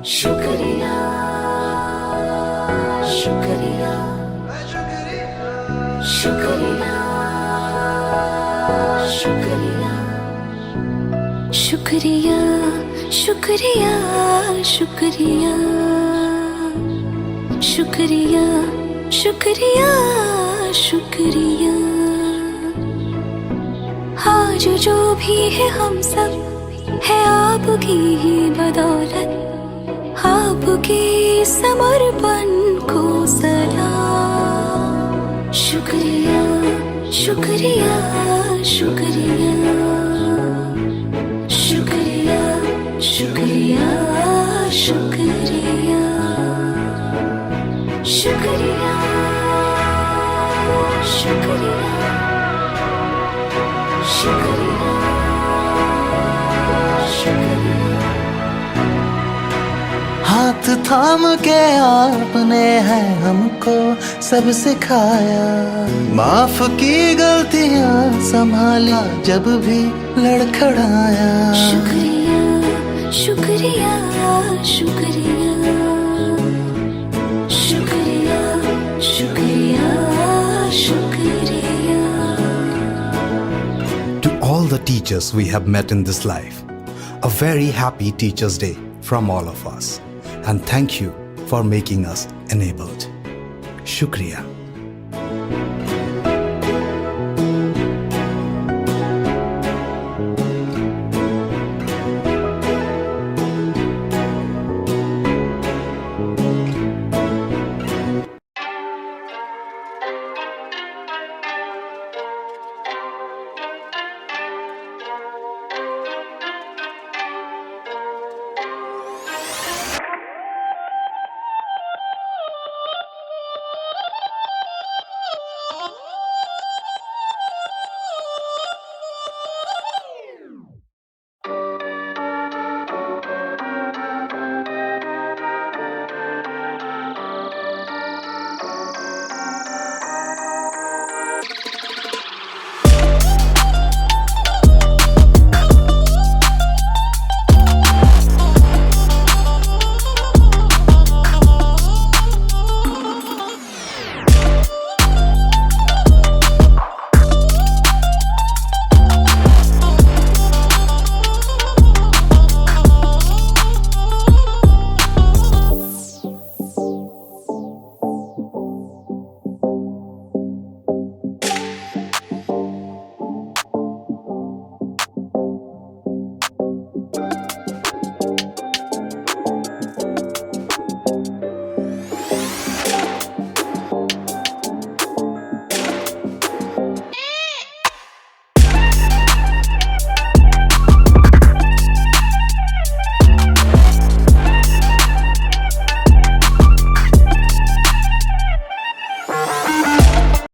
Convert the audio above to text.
शुक्रिया शुक्रिया शुक्रिया शुक्रिया शुक्रिया शुक्रिया शुक्रिया शुक्रिया शुक्रिया शुक्रिया आज जो भी है हम सब है आपकी ही बदौलत, आपके समर्पण को सलाम। शुक्रिया शुक्रिया शुक्रिया शुक्रिया शुक्रिया शुक्रिया शुक्रिया शुक्रिया शुक्रिया शुक्रिया। हाथ थाम के आपने है हमको सब सिखाया, माफ की गलतियां संभाला जब भी लड़खड़ाया। शुक्रिया शुक्रिया शुक्रिया शुक्रिया शुक्रिया शुक्रिया। To all the teachers we have met in this life, a very happy Teachers' Day from all of us. And thank you for making us enabled. Shukriya.